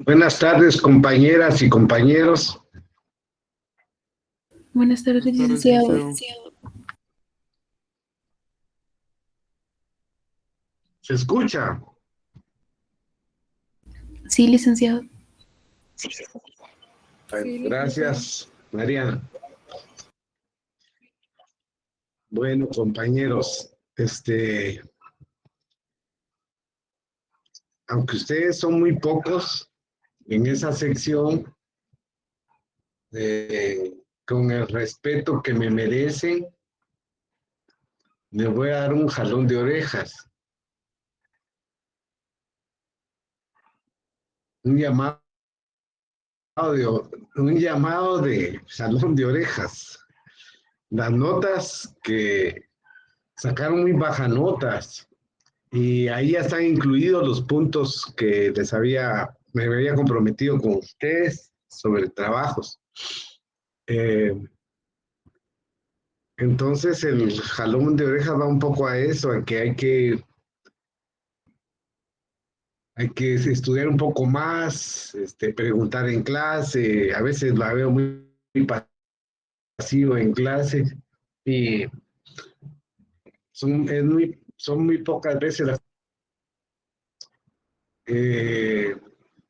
Buenas tardes, compañeras y compañeros. Buenas tardes, Buenas tardes, licenciado. licenciado. ¿Se escucha? Sí, licenciado. Gracias, Mariana. Bueno, compañeros, aunque ustedes son muy pocos en esa sección, con el respeto que me merecen, les voy a dar un jalón de orejas, un llamado un llamado de jalón de orejas. Las notas que sacaron muy bajas notas y ahí ya están incluidos los puntos que me había comprometido con ustedes sobre trabajos. Eh, entonces el jalón de orejas va un poco a eso, a que hay que estudiar un poco más, preguntar en clase, a veces la veo muy pasivo en clase y son muy pocas veces eh,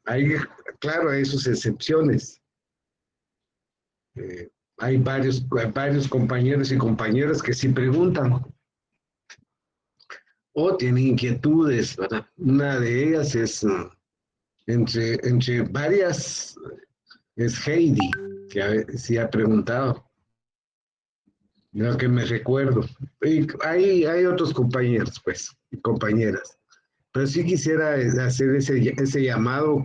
hay, claro, hay sus excepciones. Eh, hay varios compañeros y compañeras que sí preguntan o tienen inquietudes, ¿verdad? Una de ellas es, entre varias, es Heidi, que sí ha preguntado, lo que me recuerdo. Y hay otros compañeros, pues, y compañeras. Pero sí quisiera hacer ese llamado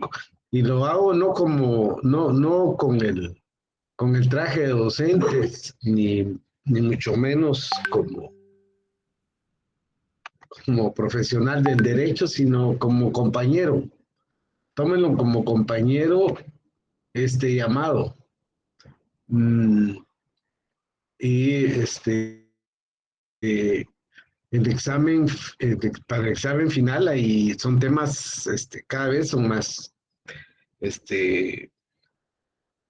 y lo hago no con el traje de docentes, ni mucho menos como profesional del derecho, sino como compañero. Tómenlo como compañero este llamado. Mm, y eh, el examen, para el examen final, ahí son temas, cada vez son más, este,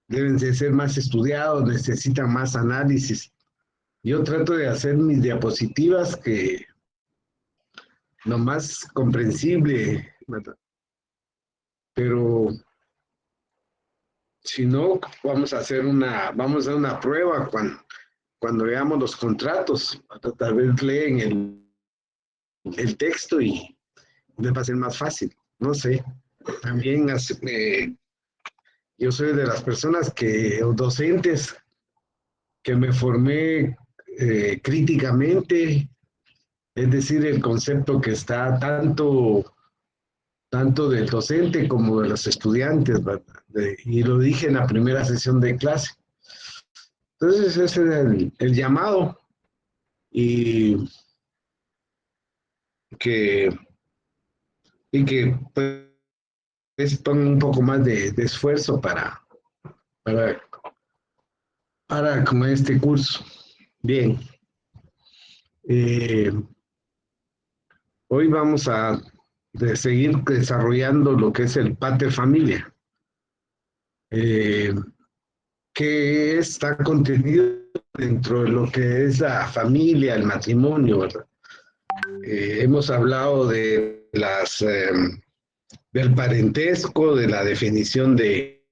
deben de ser más estudiados, necesitan más análisis. Yo trato de hacer mis diapositivas que lo más comprensible, ¿verdad? Pero si no, vamos a hacer una prueba cuando veamos los contratos. Tal vez leen el texto y les va a ser más fácil. No sé. También yo soy de las personas o docentes que me formé críticamente, es decir, el concepto que está tanto del docente como de los estudiantes, ¿verdad? Y lo dije en la primera sesión de clase. Entonces, ese es el llamado y que, y que pues, pongan un poco más de esfuerzo para, para como este curso. Bien, eh, hoy vamos a seguir desarrollando lo que es el Pater Familia, eh, que está contenido dentro de lo que es la familia, el matrimonio, ¿verdad? Hemos hablado del parentesco, de la definición de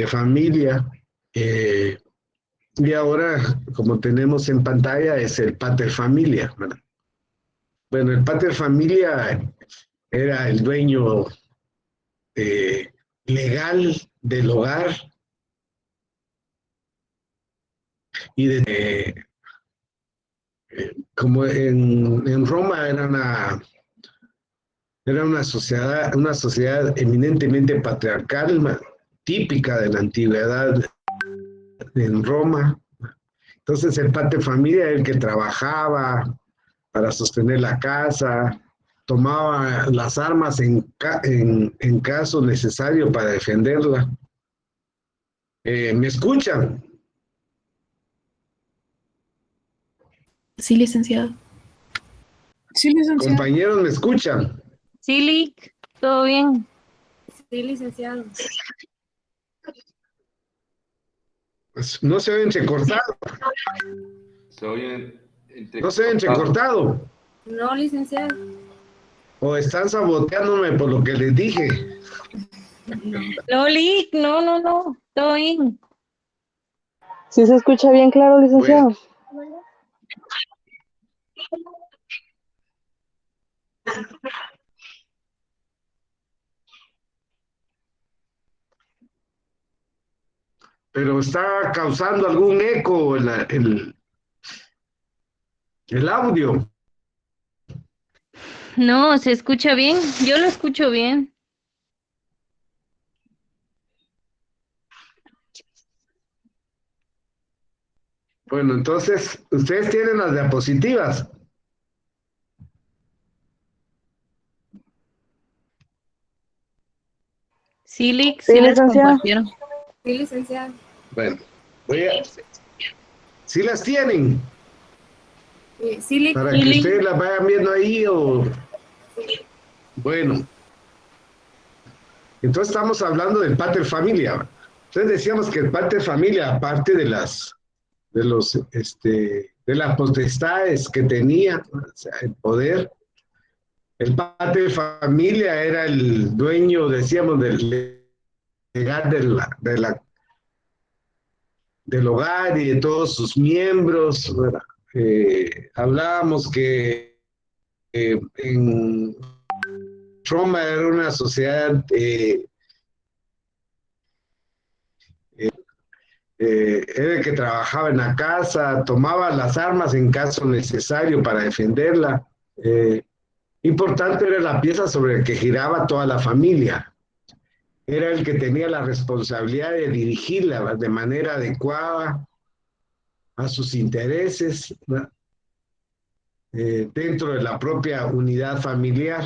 familia, eh, y ahora, como tenemos en pantalla, es el pater familia, ¿verdad? Bueno, el pater familia era el dueño eh, legal del hogar y como en Roma era una sociedad eminentemente patriarcal, típica de la antigüedad en Roma. Entonces el pater familia era el que trabajaba para sostener la casa, tomaba las armas en caso necesario para defenderla. ¿Me escuchan? Sí, licenciado. Sí, licenciado. Compañeros, ¿me escuchan? Sí, Lick, todo bien. Sí, licenciado. Pues, no se ve entrecortado. Se oye No se ve entrecortado. No, licenciado. O están saboteándome por lo que les dije. No, Lick, no. Todo bien. ¿Sí se escucha bien claro, licenciado? Bueno. Pero está causando algún eco el audio. No, se escucha bien. Yo lo escucho bien. Bueno, entonces, ustedes tienen las diapositivas. Sí, Lick, Sí, sí las licenciado. compartieron. Sí, licenciado. Bueno, ¿sí las tienen? Sí, Lick. Para Sí, que Lick. ustedes las vayan viendo ahí o... Bueno, entonces estamos hablando del pater familia. Entonces decíamos que el pater familia, aparte de las potestades que tenía, o sea, el poder, el pater familia era el dueño, decíamos, del legal del hogar y de todos sus miembros, ¿verdad? Hablábamos que en Roma era una sociedad era el que trabajaba en la casa, tomaba las armas en caso necesario para defenderla. Importante era la pieza sobre la que giraba toda la familia. Era el que tenía la responsabilidad de dirigirla de manera adecuada a sus intereses, ¿no? Dentro de la propia unidad familiar.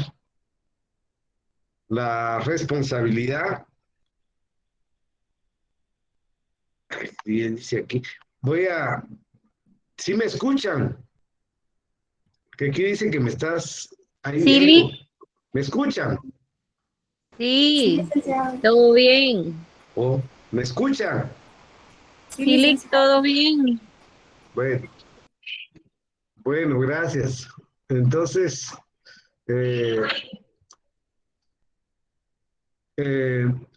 La responsabilidad, bien dice aquí, ¿sí me escuchan? Que aquí dice que me estás ahí. Sí, Lick. ¿Me escuchan? Sí, todo bien. ¿O me escuchan? Sí, Lick, todo bien. Bueno, bueno, gracias. Entonces, eh,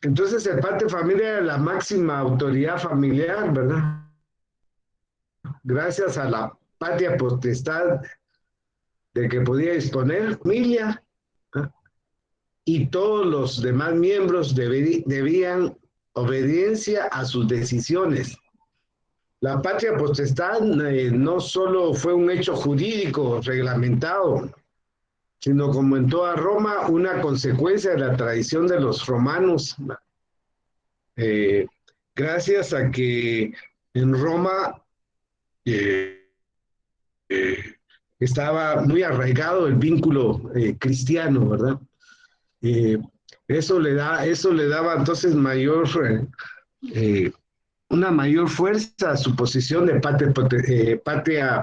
entonces el padre de familia era la máxima autoridad familiar, ¿verdad? Gracias a la patria potestad de que podía disponer familia, ¿eh? Y todos los demás miembros debían obediencia a sus decisiones. La patria potestad no solo fue un hecho jurídico reglamentado, sino como en toda Roma, una consecuencia de la tradición de los romanos, eh, gracias a que en Roma eh, eh, estaba muy arraigado el vínculo cristiano, ¿verdad? Eh, eso le daba entonces eh, una mayor fuerza a su posición de patria.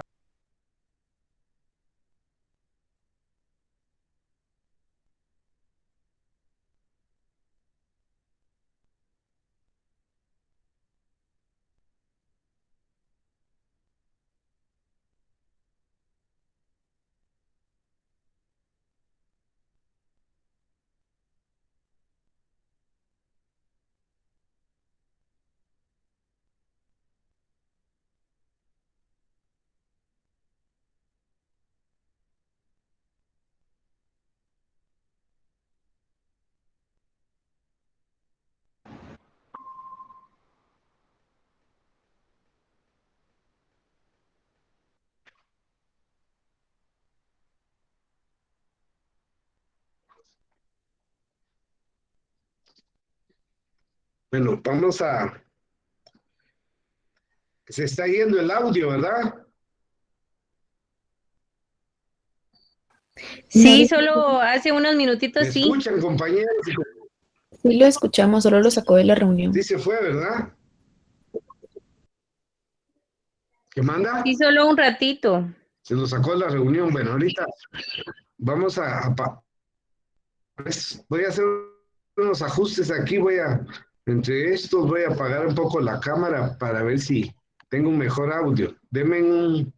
Bueno, se está yendo el audio, ¿verdad? Sí, solo hace unos minutitos, ¿Me sí. escuchan, compañeros? Sí lo escuchamos, solo lo sacó de la reunión. Sí se fue, ¿verdad? ¿Qué manda? Sí, solo un ratito. Se lo sacó de la reunión. Bueno, ahorita vamos voy a hacer unos ajustes aquí, entre estos voy a apagar un poco la cámara para ver si tengo un mejor audio. Denme un...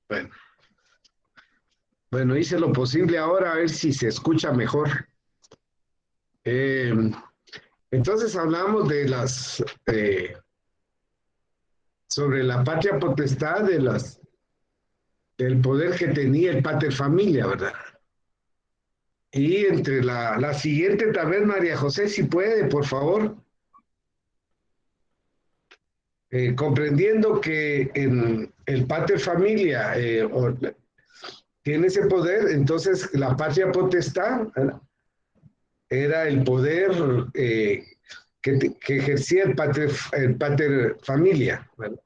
Bueno. Bueno, hice lo posible ahora a ver si se escucha mejor. Entonces hablamos de sobre la patria potestad del poder que tenía el pater familia, ¿verdad? Y entre la siguiente, tal vez María José, si puede, por favor. Comprendiendo que en el pater familia tiene ese poder, entonces la patria potestad, ¿verdad?, era el poder que ejercía el pater familia, ¿verdad?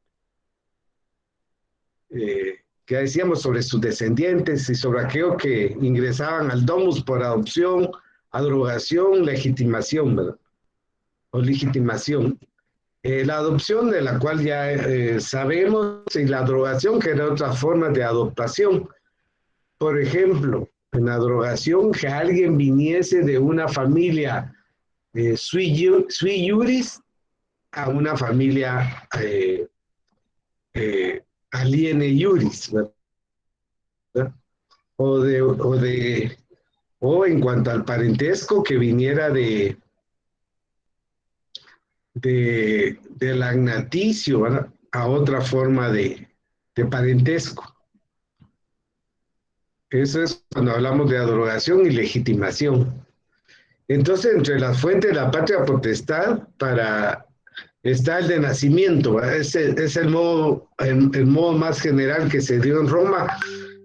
Que decíamos sobre sus descendientes y sobre aquellos que ingresaban al domus por adopción, adrogación, legitimación, ¿verdad? O legitimación. La adopción, de la cual ya sabemos, y la adrogación, que era otra forma de adoptación. Por ejemplo, en la adrogación, que alguien viniese de una familia sui juris a una familia aliene juris, ¿verdad? O en cuanto al parentesco, que viniera del agnaticio, ¿verdad?, a otra forma de parentesco. Eso es cuando hablamos de adrogación y legitimación. Entonces, entre las fuentes de la patria potestad está el de nacimiento, ¿verdad? Es el modo más general que se dio en Roma,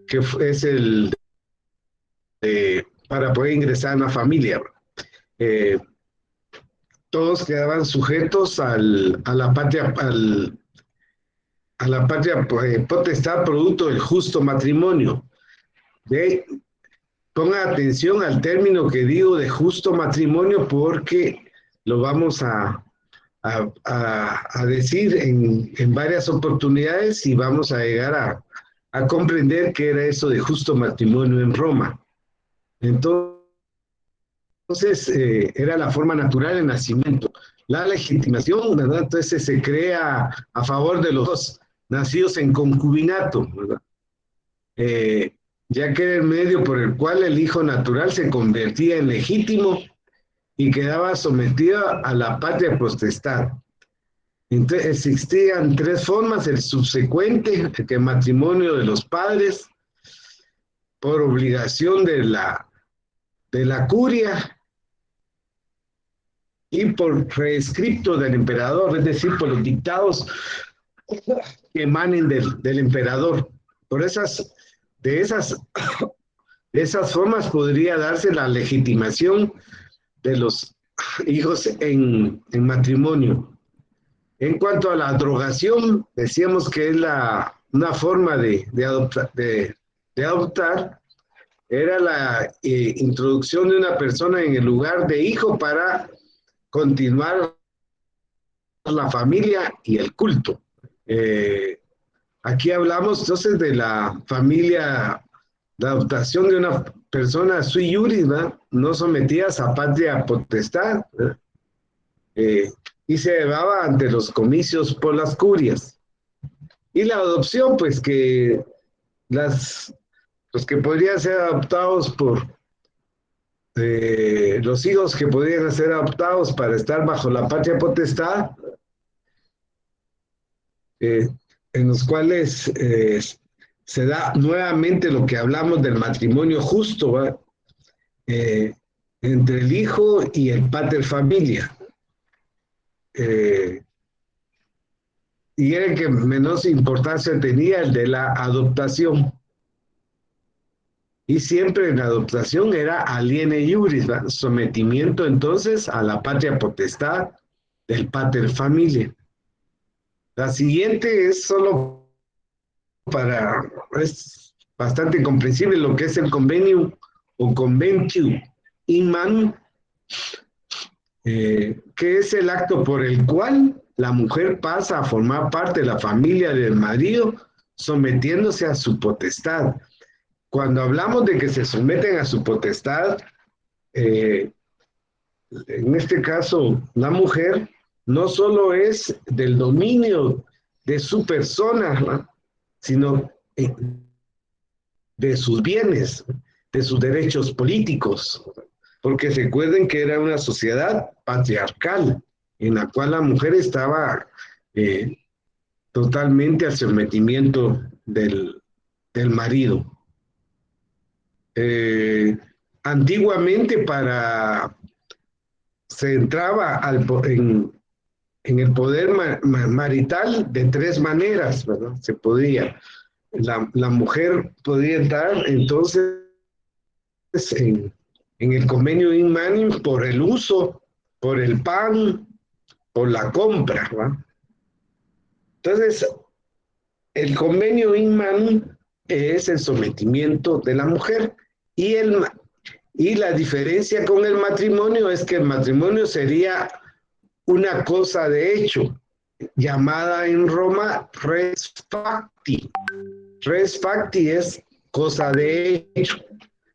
que es el para poder ingresar a una familia. Todos quedaban sujetos a la patria potestad producto del justo matrimonio. Ponga atención al término que digo de justo matrimonio, porque lo vamos a decir en varias oportunidades y vamos a llegar a comprender qué era eso de justo matrimonio en Roma. Entonces, era la forma natural de nacimiento. La legitimación, ¿verdad?, entonces se crea a favor de los dos nacidos en concubinato, ¿verdad? Ya que era el medio por el cual el hijo natural se convertía en legítimo y quedaba sometido a la patria potestad. Entonces existían tres formas: el subsecuente, que es matrimonio de los padres, por obligación de la curia y por prescripto del emperador, es decir, por los dictados que emanen del emperador. De esas formas podría darse la legitimación de los hijos en matrimonio. En cuanto a la drogación, decíamos que es una forma de adoptar, era la introducción de una persona en el lugar de hijo para continuar la familia y el culto. Aquí hablamos entonces de la familia, la adoptación de una persona sui juris, ¿verdad?, no sometidas a patria potestad, y se llevaba ante los comicios por las curias. Y la adopción, pues que los que podrían ser adoptados por los hijos que podrían ser adoptados para estar bajo la patria potestad, en los cuales se da nuevamente lo que hablamos del matrimonio justo, entre el hijo y el pater familia. Y era el que menos importancia tenía, el de la adoptación. Y siempre en la adoptación era aliene juris, ¿verdad?, sometimiento entonces a la patria potestad del pater familia. La siguiente es solo es bastante comprensible lo que es el convenio o conventio in man, que es el acto por el cual la mujer pasa a formar parte de la familia del marido, sometiéndose a su potestad. Cuando hablamos de que se someten a su potestad, eh, en este caso, la mujer no solo es del dominio de su persona, ¿no? Sino de sus bienes, de sus derechos políticos, porque recuerden que era una sociedad patriarcal en la cual la mujer estaba eh, totalmente al sometimiento del marido. Eh, Antiguamente se entraba en el poder marital de tres maneras, ¿verdad? Se podía. La mujer podía entrar entonces en el convenio in manim por el uso, por el pan, por la compra, ¿verdad? Entonces, el convenio in manim es el sometimiento de la mujer y la diferencia con el matrimonio es que el matrimonio sería una cosa de hecho, llamada en Roma res facti. Res facti es cosa de hecho.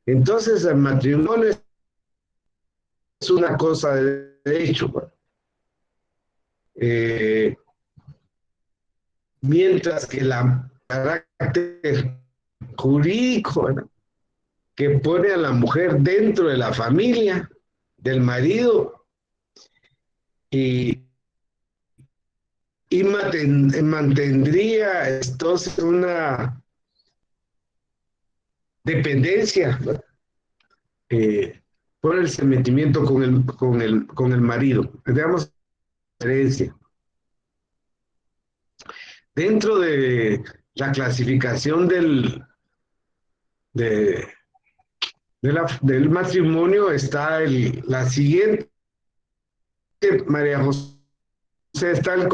Entonces el matrimonio es una cosa de hecho. Eh, Mientras que el carácter jurídico, ¿no?, que pone a la mujer dentro de la familia del marido y, y mantendría entonces una dependencia, ¿no?, por el sometimiento con el marido. Veamos la diferencia. Dentro de la clasificación de, del matrimonio está la siguiente, María José, está el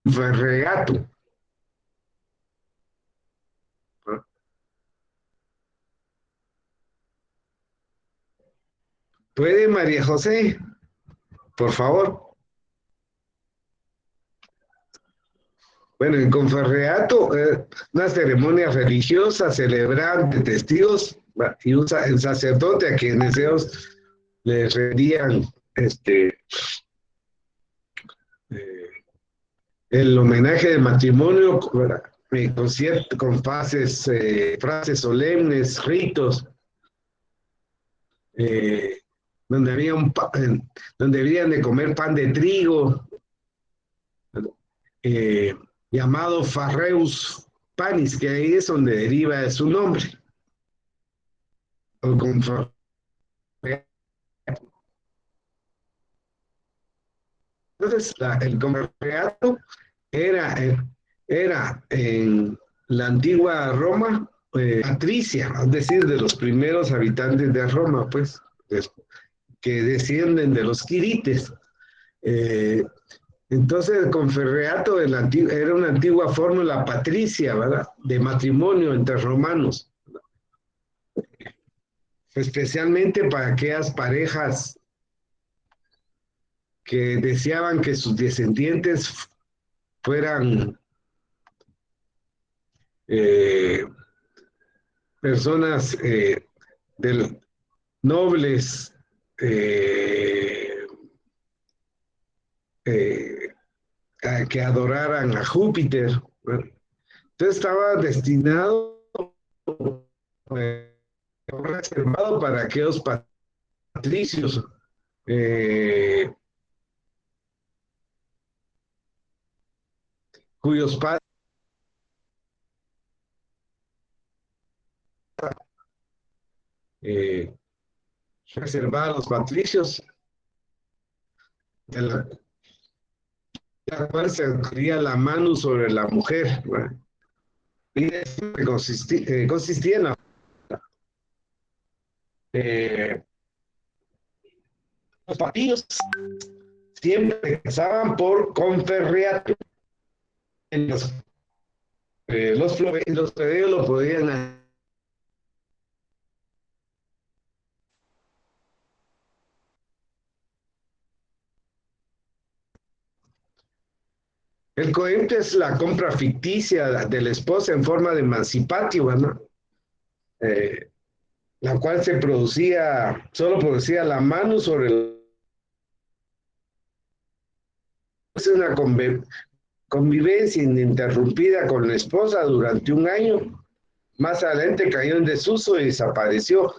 conferreato. ¿Puede, María José? Por favor. Bueno, en conferreato, una ceremonia religiosa celebrada de testigos y usa el sacerdote a quienes ellos le rendían eh, el homenaje de matrimonio con frases solemnes, ritos, eh, donde había donde habían de comer pan de trigo, eh, llamado Farreus Panis, que ahí es donde deriva su nombre. Entonces, el conferreato era en la antigua Roma patricia, es decir, de los primeros habitantes de Roma, pues, que descienden de los quirites. Eh, entonces, el conferreato era una antigua fórmula patricia, ¿verdad?, de matrimonio entre romanos, especialmente para aquellas parejas que deseaban que sus descendientes fueran eh, personas nobles, eh, eh, que adoraran a Júpiter, ¿no? Entonces estaba destinado, reservado para aquellos patricios eh, cuyos padres eh, reservaban a los patricios, de la cual se ponía la mano sobre la mujer, ¿no? Y eso consistía en eh, los patricios siempre casaban por conferriato. Los plebeyos lo podían El cohemte es la compra ficticia de la esposa en forma de emancipatio, ¿verdad? La cual solo producía la mano sobre es una convivencia ininterrumpida con la esposa durante un año. Más adelante cayó en desuso y desapareció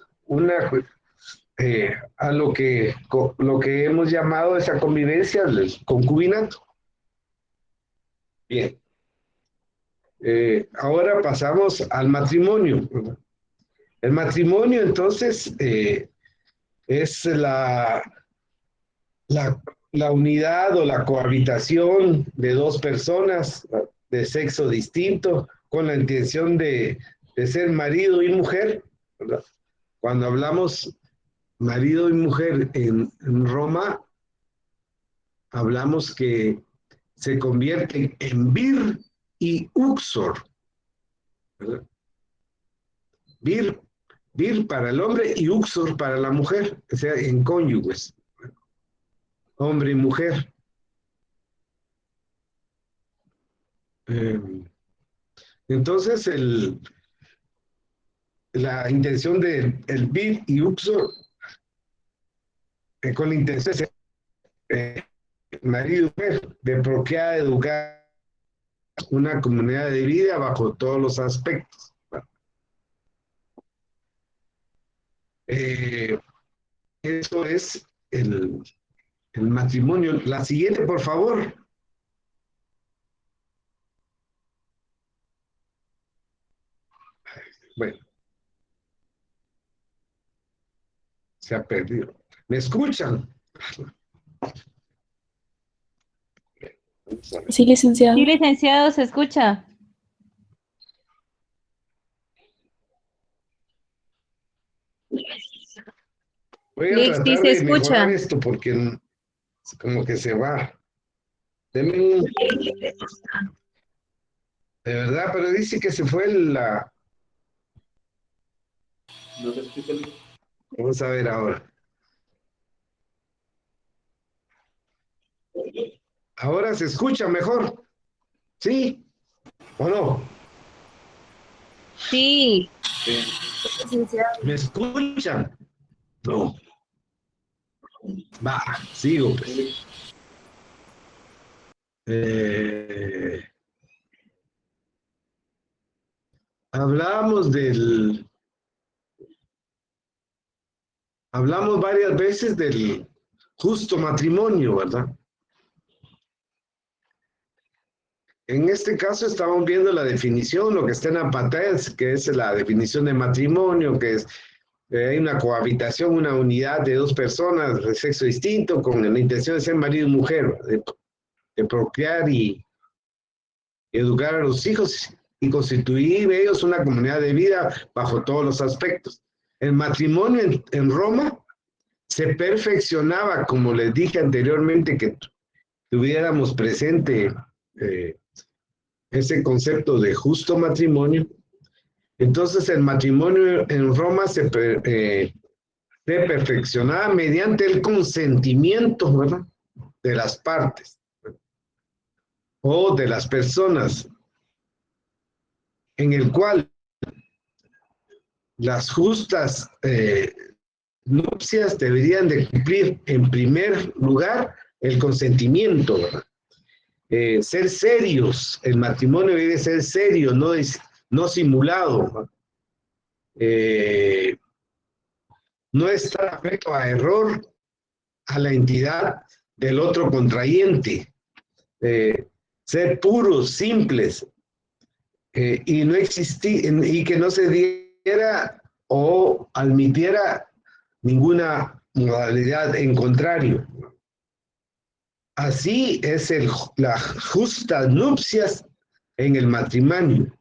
a lo que hemos llamado esa convivencia, el concubinato. Bien. Ahora pasamos al matrimonio. El matrimonio, entonces, es la unidad o la cohabitación de dos personas de sexo distinto con la intención de ser marido y mujer, ¿verdad? Cuando hablamos marido y mujer en Roma, hablamos que se convierten en vir y uxor, ¿verdad? Vir para el hombre y uxor para la mujer, o sea, en cónyuges, hombre y mujer. Entonces, la intención de el vir y uxor, con la intención de ser marido y mujer, de procrear, educar una comunidad de vida bajo todos los aspectos. Eso es el matrimonio. La siguiente, por favor. Bueno, se ha perdido. ¿Me escuchan? Sí, licenciado. Sí, licenciado, se escucha. Voy a Sí, tratar se de mejorar escucha. esto porque como que se va. De verdad, pero dice que se fue la... No se escucha. Vamos a ver ahora. Ahora se escucha mejor. ¿Sí? ¿O no? Sí. ¿Me escuchan? No. Va, sigo pues. Hablamos varias veces del justo matrimonio, ¿verdad? En este caso estamos viendo la definición, lo que está en la pantalla, que es la definición de matrimonio, que es hay una cohabitación, una unidad de dos personas de sexo distinto con la intención de ser marido y mujer, de procrear y educar a los hijos y constituir ellos una comunidad de vida bajo todos los aspectos. El matrimonio en Roma se perfeccionaba, como les dije anteriormente, que tuviéramos presente ese concepto de justo matrimonio. Entonces el matrimonio en Roma se perfeccionaba mediante el consentimiento, ¿verdad?, de las partes o de las personas, en el cual las justas nupcias deberían de cumplir en primer lugar el consentimiento, ¿verdad? Ser serios, el matrimonio debe ser serio, no simulado, no estar afecto a error a la entidad del otro contrayente, ser puros, simples, y no existir, y que no se diera o admitiera ninguna modalidad en contrario. Así es la justa nupcias en el matrimonio.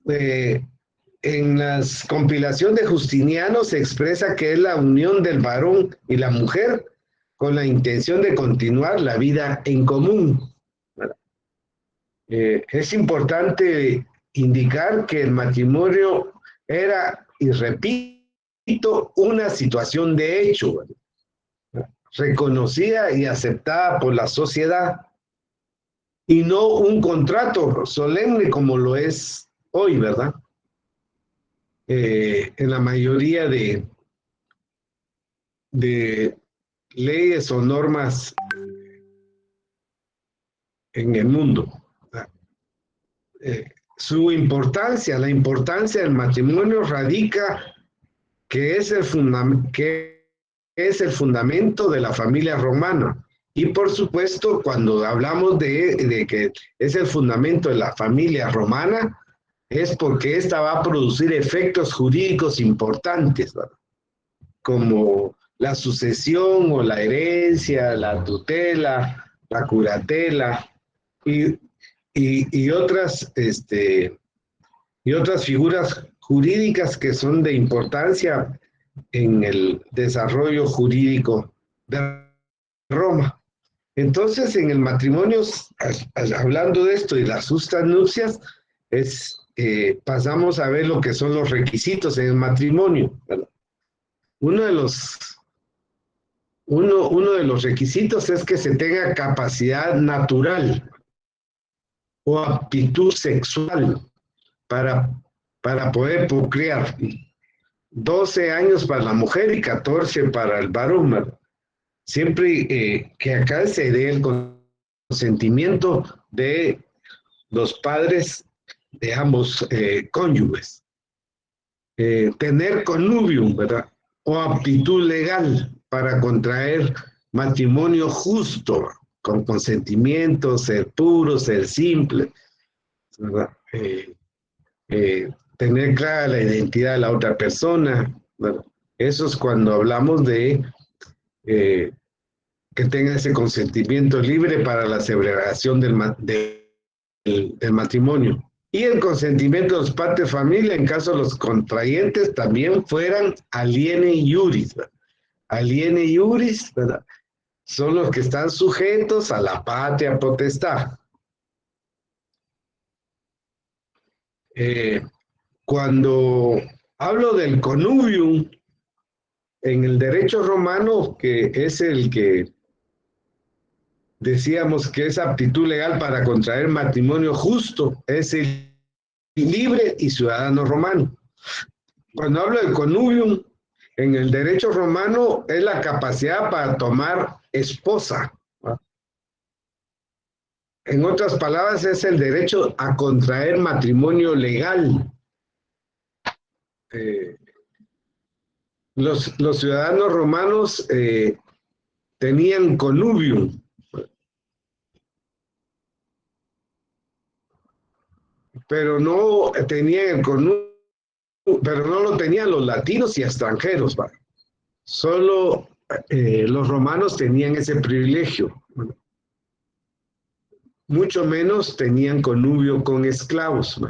En la compilación de Justiniano se expresa que es la unión del varón y la mujer con la intención de continuar la vida en común. Es importante indicar que el matrimonio era, y repito, una situación de hecho, reconocida y aceptada por la sociedad. y no un contrato solemne como lo es hoy, ¿verdad? En la mayoría de leyes o normas en el mundo. Su importancia, la importancia del matrimonio radica que es el fundamento de la familia romana. Y por supuesto, cuando hablamos de que es el fundamento de la familia romana, es porque ésta va a producir efectos jurídicos importantes, ¿verdad? Como la sucesión o la herencia, la tutela, la curatela y otras, y otras figuras jurídicas que son de importancia en el desarrollo jurídico de Roma. Entonces, en el matrimonio, hablando de esto y las justas nupcias, pasamos a ver lo que son los requisitos en el matrimonio, ¿verdad? Uno de los requisitos es que se tenga capacidad natural o aptitud sexual para poder procrear. 12 años para la mujer y 14 para el varón, ¿verdad? Siempre que acá se dé el consentimiento de los padres de ambos cónyuges. Tener connubium, ¿verdad? O aptitud legal para contraer matrimonio justo, con consentimiento, ser puro, ser simple, ¿verdad? Tener clara la identidad de la otra persona, ¿verdad? Eso es cuando hablamos de que tenga ese consentimiento libre para la celebración del matrimonio. Y el consentimiento de los padres de familia en caso de los contrayentes también fueran aliene iuris, ¿verdad? Aliene iuris, ¿verdad? Son los que están sujetos a la patria potestad. Cuando hablo del connubium en el derecho romano, que es el que decíamos que es aptitud legal para contraer matrimonio justo, es el libre y ciudadano romano. Cuando hablo de connubium, en el derecho romano es la capacidad para tomar esposa. En otras palabras, es el derecho a contraer matrimonio legal. Los ciudadanos romanos tenían connubium, pero no tenían el connubium, pero no lo tenían los latinos y extranjeros, ¿va? Solo los romanos tenían ese privilegio. Mucho menos tenían connubio con esclavos.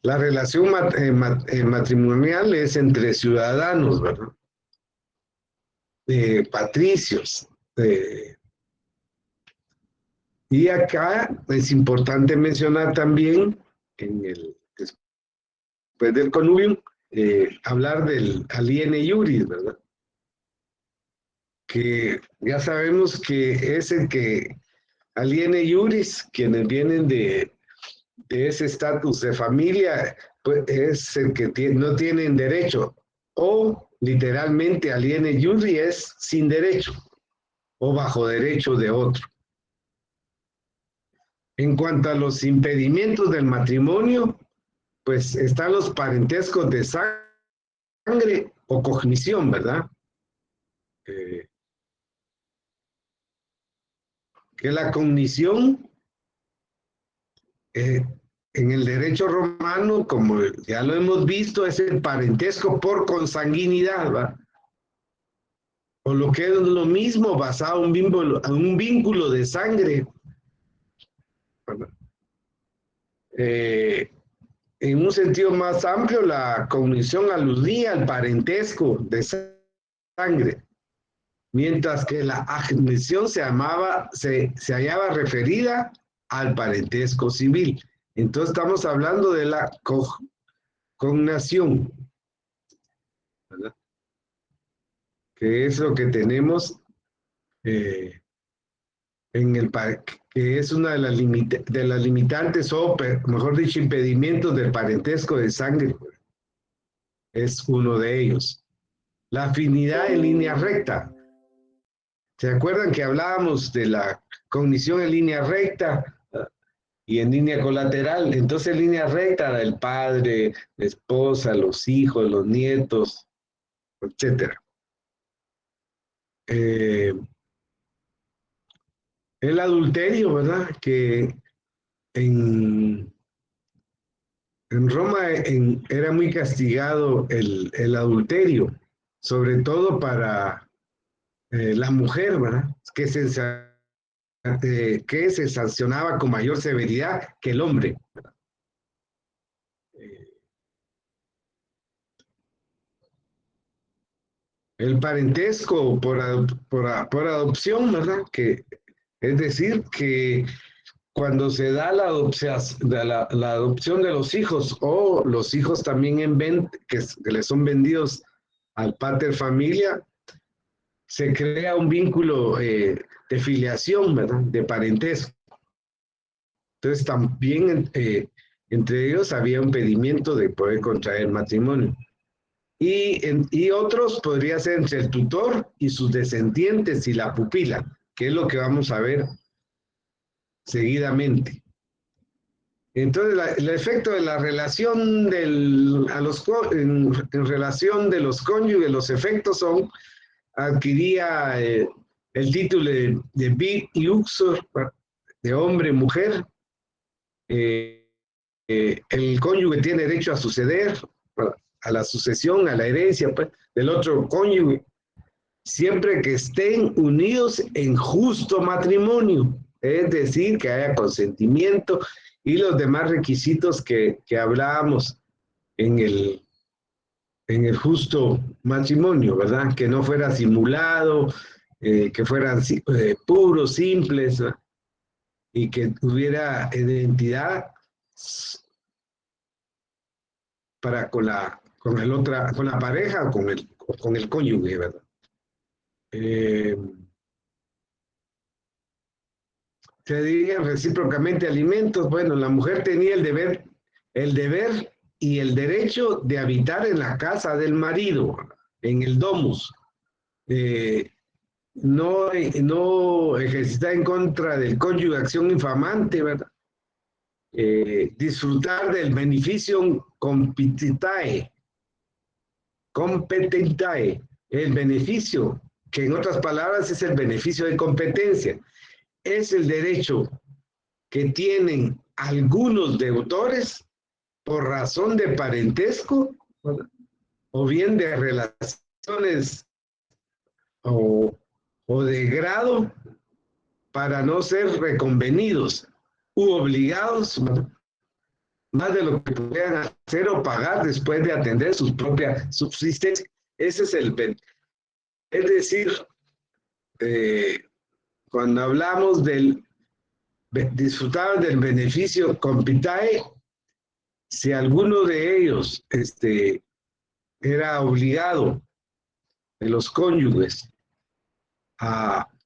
La relación matrimonial es entre ciudadanos, ¿verdad? Patricios. Y acá es importante mencionar también, después del connubium, hablar del aliene iuris, ¿verdad? Que ya sabemos que es el que aliene iuris, quienes vienen de ese estatus de familia, pues es el que no tienen derecho, o literalmente aliene iuris es sin derecho, o bajo derecho de otro. En cuanto a los impedimentos del matrimonio, pues están los parentescos de sangre o cognición, ¿verdad? Que la cognición en el derecho romano, como ya lo hemos visto, es el parentesco por consanguinidad, ¿verdad? O lo que es lo mismo, basado en un vínculo de sangre. En un sentido más amplio, la cognición aludía al parentesco de sangre, mientras que la admisión se hallaba referida al parentesco civil. Entonces estamos hablando de la cognación, ¿verdad? Que es lo que tenemos que es una de las limitantes o, mejor dicho, impedimentos del parentesco de sangre. Es uno de ellos. La afinidad en línea recta. ¿Se acuerdan que hablábamos de la cognición en línea recta y en línea colateral? Entonces, en línea recta, el padre, la esposa, los hijos, los nietos, etcétera. El adulterio, ¿verdad? Que en Roma era muy castigado el adulterio, sobre todo para la mujer, ¿verdad? Que se sancionaba con mayor severidad que el hombre. El parentesco por adopción, ¿verdad? Es decir, que cuando se da la adopción de los hijos o los hijos también que les son vendidos al pater familia, se crea un vínculo de filiación, ¿verdad? De parentesco. Entonces también entre ellos había un pedimento de poder contraer matrimonio. Y otros podría ser entre el tutor y sus descendientes y la pupila, que es lo que vamos a ver seguidamente. Entonces, el efecto de la relación en relación de los cónyuges, los efectos son, adquiría el título de vir y uxor, de hombre-mujer. El cónyuge tiene derecho a suceder, a la sucesión, a la herencia del otro cónyuge, siempre que estén unidos en justo matrimonio, es decir, que haya consentimiento y los demás requisitos que hablábamos en el justo matrimonio, ¿verdad? Que no fuera simulado, que fueran puros, simples, ¿verdad? Y que hubiera identidad con la pareja o con el cónyuge, ¿verdad? Se dirían recíprocamente alimentos. Bueno, la mujer tenía el deber y el derecho de habitar en la casa del marido, en el domus. No ejercitar en contra del cónyuge acción infamante, ¿verdad? Disfrutar del beneficio competentae, el beneficio, que en otras palabras es el beneficio de competencia, es el derecho que tienen algunos deudores por razón de parentesco, ¿verdad? O bien de relaciones o de grado, para no ser reconvenidos u obligados, ¿verdad?, más de lo que pudieran hacer o pagar después de atender sus propias subsistencias. Ese es es decir, cuando hablamos del disfrutar del beneficio compitae, si alguno de ellos era obligado de los cónyuges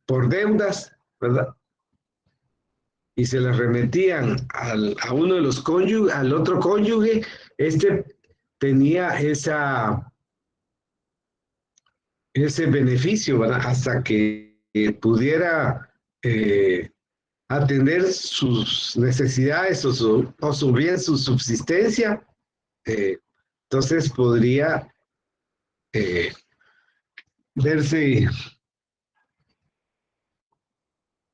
por deudas, ¿verdad? Y se les remetían a uno de los cónyuges, al otro cónyuge, tenía ese beneficio, ¿verdad? Hasta que pudiera atender sus necesidades o bien su subsistencia, entonces podría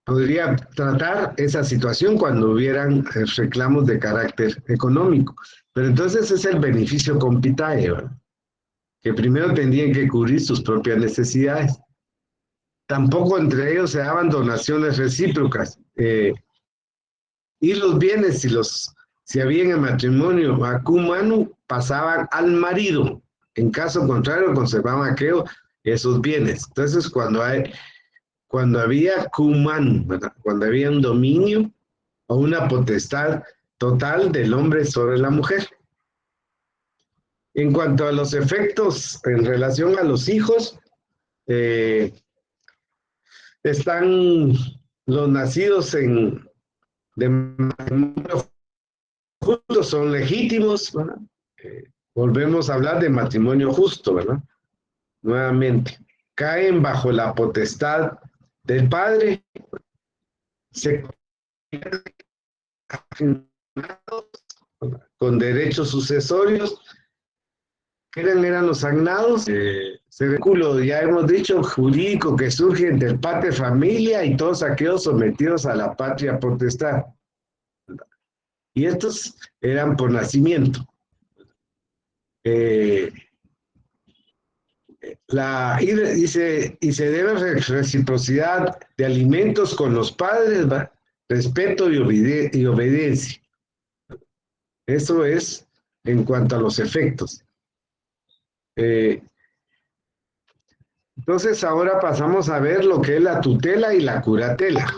podría tratar esa situación cuando hubieran reclamos de carácter económico. Pero entonces es el beneficio compitae, ¿verdad?, que primero tendrían que cubrir sus propias necesidades. Tampoco entre ellos se daban donaciones recíprocas. Y los bienes, si había en el matrimonio acumanu, pasaban al marido. En caso contrario, conservaban esos bienes. Entonces, cuando había cuman, ¿verdad?, cuando había un dominio o una potestad total del hombre sobre la mujer. En cuanto a los efectos en relación a los hijos, están los nacidos de matrimonio justo son legítimos, ¿verdad? Volvemos a hablar de matrimonio justo, ¿verdad? Nuevamente, caen bajo la potestad del padre, se con derechos sucesorios. Eran los agnados, vínculo, ya hemos dicho, jurídico que surge entre el pater familia y todos aquellos sometidos a la patria potestad. Y estos eran por nacimiento. Dice, y se debe reciprocidad de alimentos con los padres, ¿va? Respeto y obediencia. Eso es en cuanto a los efectos. Entonces ahora pasamos a ver lo que es la tutela y la curatela.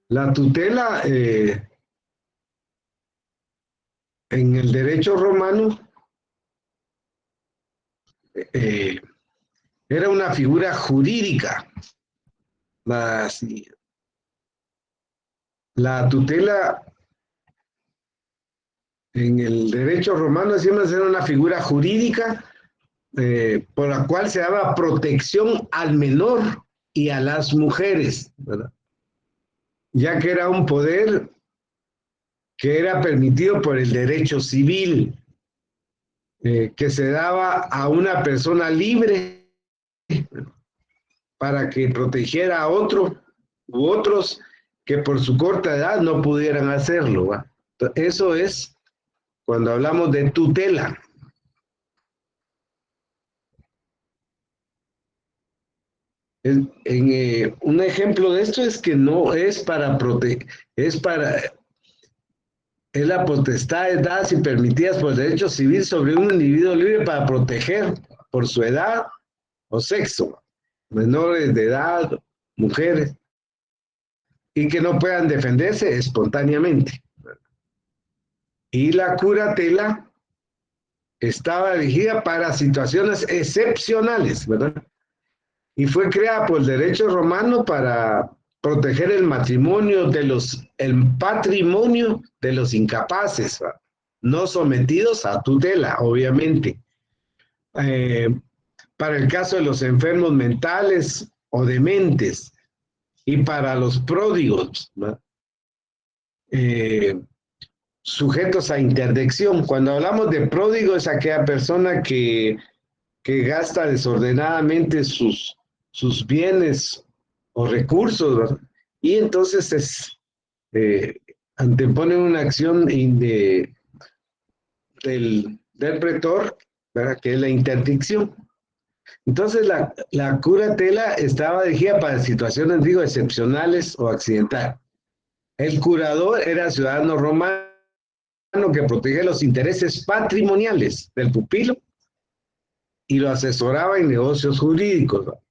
La tutela en el derecho romano era una figura jurídica. La tutela en el derecho romano siempre era una figura jurídica por la cual se daba protección al menor y a las mujeres, ¿verdad? Ya que era un poder que era permitido por el derecho civil, que se daba a una persona libre para que protegiera a otro u otros que por su corta edad no pudieran hacerlo, ¿va? Eso es cuando hablamos de tutela. Un ejemplo de esto es que no es para proteger, es la potestad dadas y permitidas por el derecho civil sobre un individuo libre para proteger por su edad o sexo, menores de edad, mujeres, y que no puedan defenderse espontáneamente. Y la curatela estaba dirigida para situaciones excepcionales, ¿verdad? Y fue creada por el derecho romano para proteger el patrimonio de los incapaces, ¿verdad? No sometidos a tutela, obviamente. Para el caso de los enfermos mentales o dementes, y para los pródigos, sujetos a interdicción. Cuando hablamos de pródigo es aquella persona que gasta desordenadamente sus bienes o recursos, ¿verdad? Y entonces antepone una acción del pretor, ¿verdad? Que es la interdicción. Entonces la curatela estaba dirigida para situaciones, digo, excepcionales o accidentales. El curador era ciudadano romano que protege los intereses patrimoniales del pupilo y lo asesoraba en negocios jurídicos, ¿no?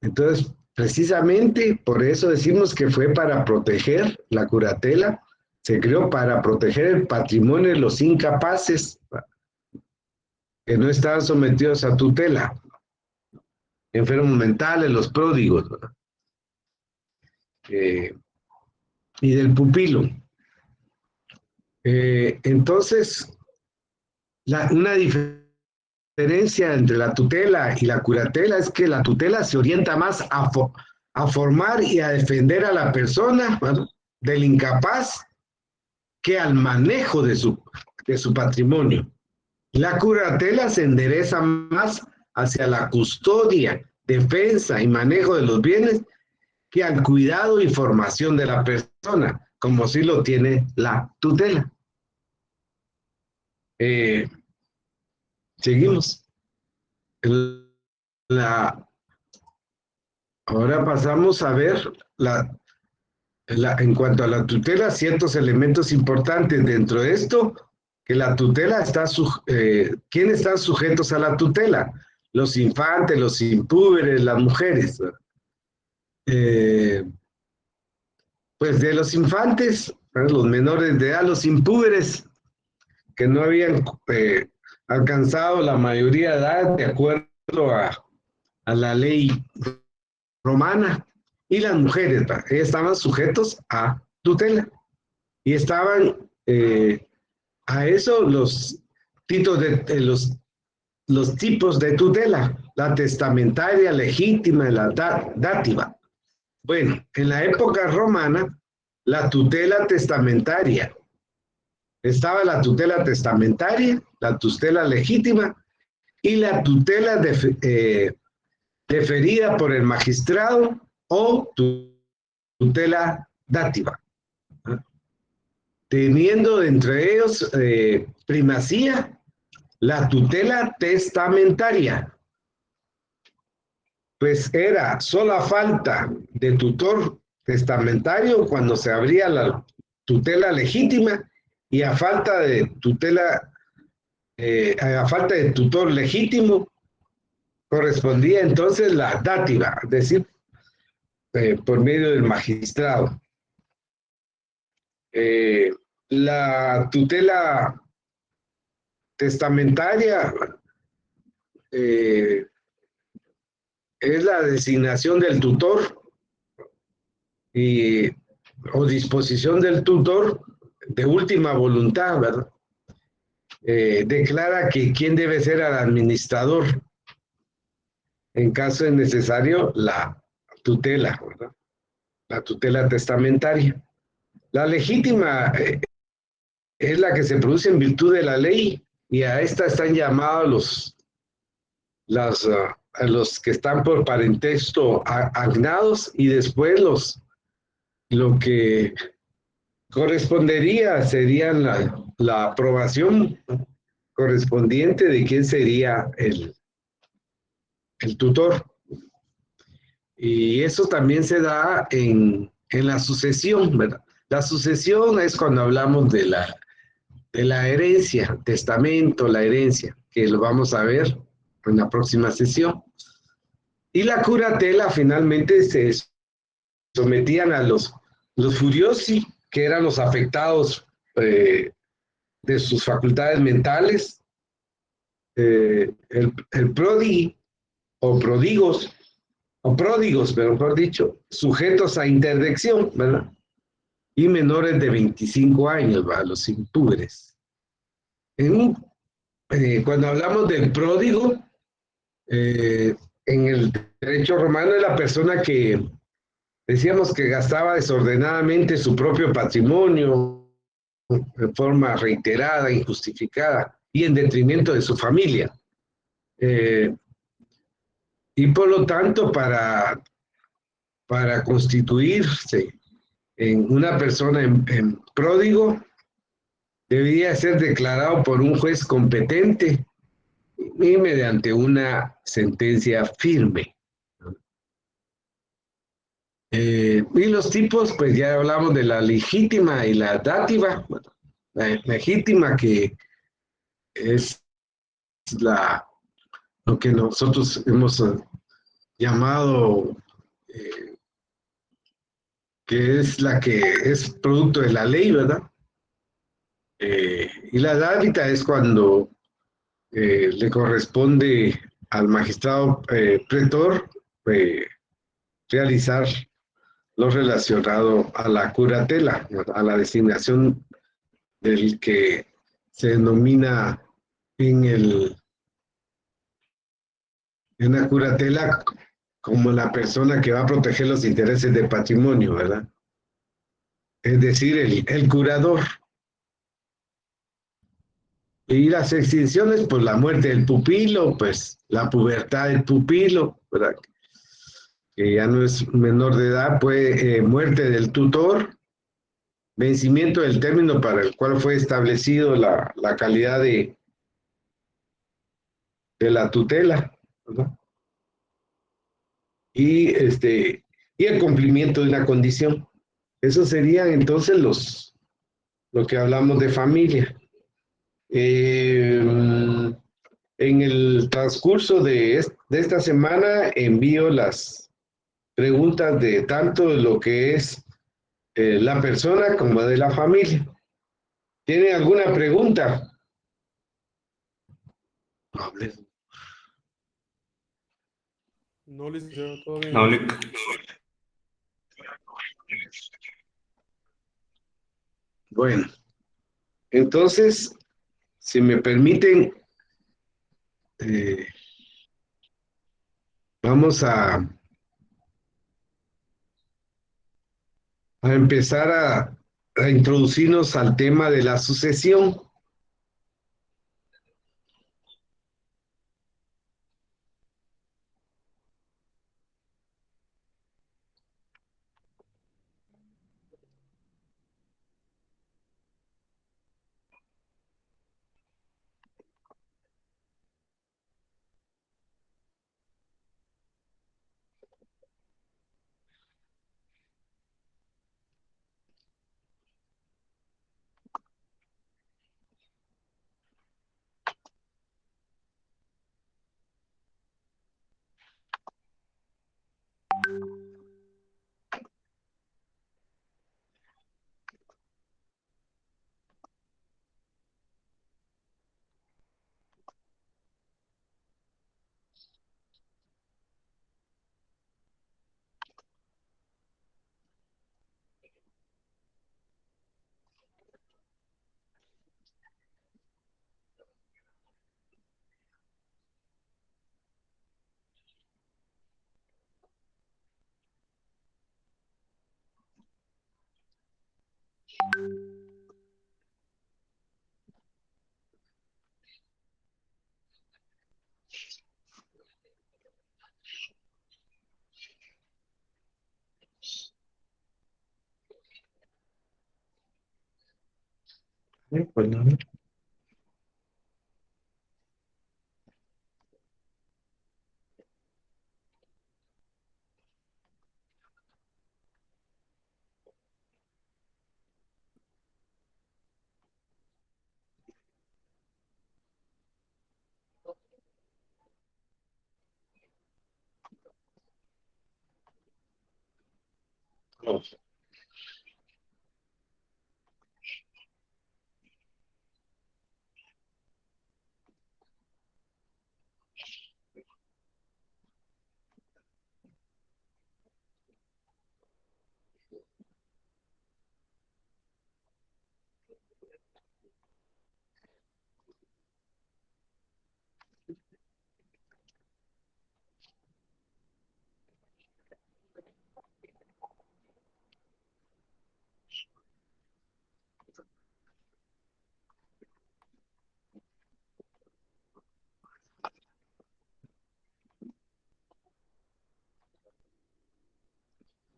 Entonces, precisamente por eso decimos que fue para proteger la curatela, se creó para proteger el patrimonio de los incapaces, ¿no? Que no estaban sometidos a tutela, enfermos mentales, los pródigos, ¿no? Y del pupilo. Entonces, una diferencia entre la tutela y la curatela es que la tutela se orienta más a formar y a defender a la persona, ¿no?, del incapaz que al manejo de su patrimonio. La curatela se endereza más hacia la custodia, defensa y manejo de los bienes que al cuidado y formación de la persona, como sí lo tiene la tutela. Seguimos. Ahora pasamos a ver en cuanto a la tutela, ciertos elementos importantes dentro de esto, que la tutela ¿quiénes están sujetos a la tutela? Los infantes, los impúberes, las mujeres. Pues de los infantes, los menores de edad, los impúberes, que no habían alcanzado la mayoría de edad de acuerdo a la ley romana, y las mujeres, ¿va? Estaban sujetos a tutela y estaban a eso los tipos los tipos de tutela, la testamentaria, legítima y la dátiva. Bueno, en la época romana, la tutela testamentaria, estaba la tutela testamentaria, la tutela legítima y la tutela deferida por el magistrado o tutela dátiva, ¿no? Teniendo entre ellos primacía la tutela testamentaria, pues era sola falta de tutor testamentario cuando se abría la tutela legítima y a falta de tutela, a falta de tutor legítimo, correspondía entonces la dátiva, es decir, por medio del magistrado. La tutela testamentaria es la designación del tutor y, o disposición del tutor de última voluntad, ¿verdad? Declara que quién debe ser el administrador. En caso de necesario, la tutela, ¿verdad? La tutela testamentaria. La legítima es la que se produce en virtud de la ley y a esta están llamados los que están por parentesco agnados y después lo que correspondería sería la aprobación correspondiente de quién sería el tutor. Y eso también se da en la sucesión, ¿verdad? La sucesión es cuando hablamos de la herencia, testamento, la herencia, que lo vamos a ver en la próxima sesión. Y la curatela finalmente se sometían a los furiosi, que eran los afectados de sus facultades mentales, el prodi o prodigos, o pródigos, pero mejor dicho, sujetos a interdicción, ¿verdad? Y menores de 25 años, ¿verdad? Los impúberes. Cuando hablamos del pródigo, en el derecho romano es la persona que decíamos que gastaba desordenadamente su propio patrimonio de forma reiterada, injustificada y en detrimento de su familia. Y por lo tanto, para constituirse en una persona en pródigo, debía ser declarado por un juez competente y mediante una sentencia firme. Y los tipos, pues ya hablamos de la legítima y la dátiva. La legítima, que es lo que nosotros hemos llamado, que es la que es producto de la ley, ¿verdad? Y la dávita es cuando le corresponde al magistrado pretor realizar lo relacionado a la curatela, a la designación del que se denomina en la curatela como la persona que va a proteger los intereses del patrimonio, ¿verdad? Es decir, el curador. Y las extinciones, pues la muerte del pupilo, pues la pubertad del pupilo, ¿verdad? Que ya no es menor de edad, pues muerte del tutor, vencimiento del término para el cual fue establecido la calidad de la tutela, ¿verdad? Y el cumplimiento de una condición. Esos serían entonces lo que hablamos de familia. En el transcurso de esta semana envío las preguntas de tanto de lo que es la persona como de la familia. ¿Tiene alguna pregunta? No, licenciado, todo bien. No, Bueno, entonces, si me permiten, vamos a empezar a introducirnos al tema de la sucesión.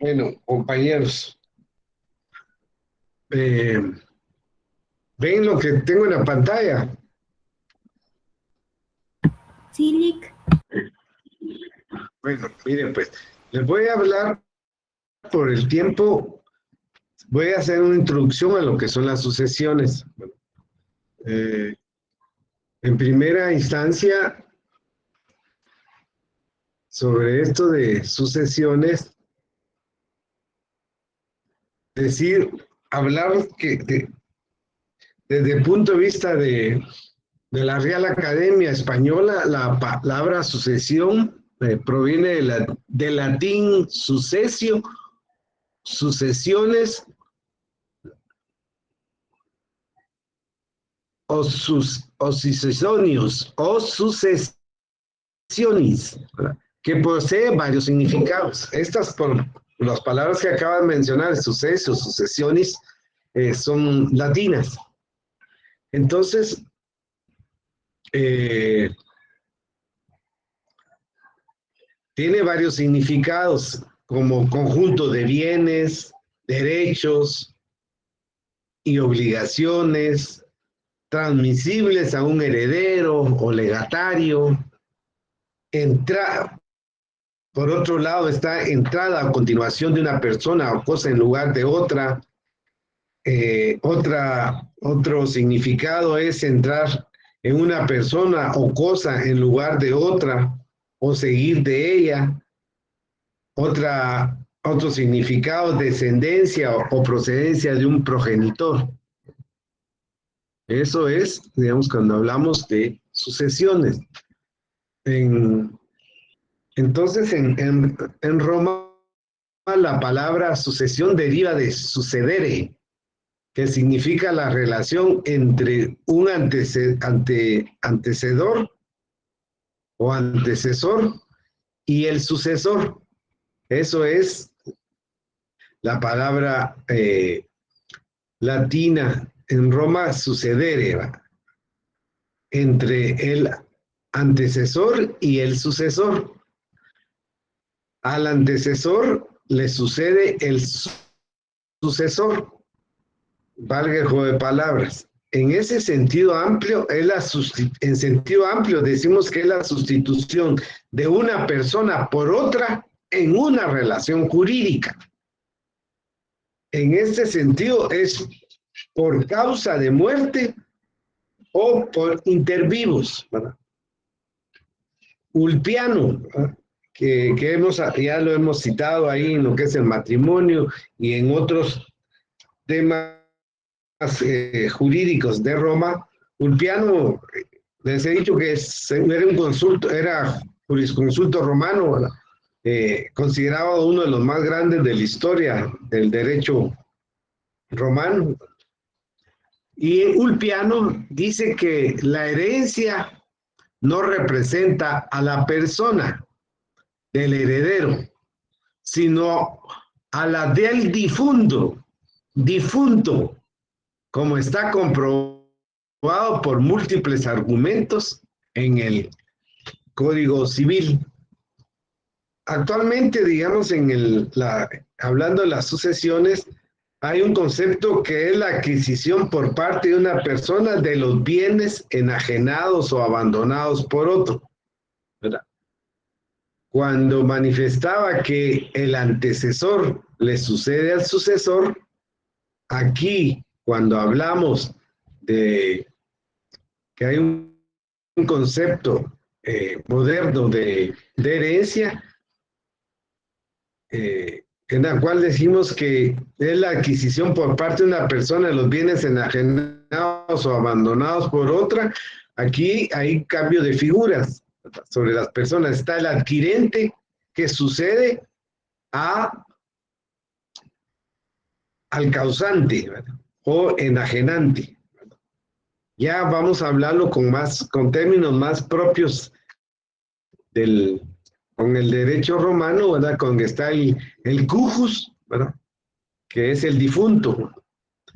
Bueno, compañeros, eh, ¿ven lo que tengo en la pantalla? Sí, Lick. Bueno, miren, pues, les voy a hablar por el tiempo, voy a hacer una introducción a lo que son las sucesiones. Eh, en primera instancia, sobre esto de sucesiones, decir, hablar desde el punto de vista de la Real Academia Española, la palabra sucesión proviene del latín sucesio, sucesiones o sucesonios o sucesiones, ¿verdad? Que posee varios significados. Estas, por las palabras que acabo de mencionar, sucesios, sucesiones, son latinas. Entonces, tiene varios significados, como conjunto de bienes, derechos y obligaciones transmisibles a un heredero o legatario. Por otro lado, está entrada a continuación de una persona o cosa en lugar de otra. Otro significado es entrar en una persona o cosa en lugar de otra o seguir de ella. Otro significado, descendencia o procedencia de un progenitor. Eso es, digamos, cuando hablamos de sucesiones. Entonces, en Roma la palabra sucesión deriva de sucedere, que significa la relación entre un antecedor o antecesor y el sucesor. Eso es la palabra latina en Roma, sucedere, ¿va? Entre el antecesor y el sucesor. Al antecesor le sucede el sucesor, valga el juego de palabras. En ese sentido amplio, en sentido amplio decimos que es la sustitución de una persona por otra en una relación jurídica. En este sentido es por causa de muerte o por intervivos, ¿verdad? Ulpiano, ¿verdad? Que ya lo hemos citado ahí en lo que es el matrimonio y en otros temas jurídicos de Roma. Ulpiano, les he dicho que era jurisconsulto romano, ¿verdad? Considerado uno de los más grandes de la historia del derecho romano. Y Ulpiano dice que la herencia no representa a la persona del heredero, sino a la del difunto, como está comprobado por múltiples argumentos en el Código Civil. Actualmente, digamos, hablando de las sucesiones, hay un concepto que es la adquisición por parte de una persona de los bienes enajenados o abandonados por otro, ¿verdad? Cuando manifestaba que el antecesor le sucede al sucesor, aquí, cuando hablamos de que hay un concepto moderno de herencia, en la cual decimos que es la adquisición por parte de una persona de los bienes enajenados o abandonados por otra, aquí hay cambio de figuras sobre las personas. Está el adquirente, que sucede al causante, ¿verdad? O enajenante. Ya vamos a hablarlo con términos más propios con el derecho romano, ¿verdad? Con que está el cujus, ¿verdad? Que es el difunto,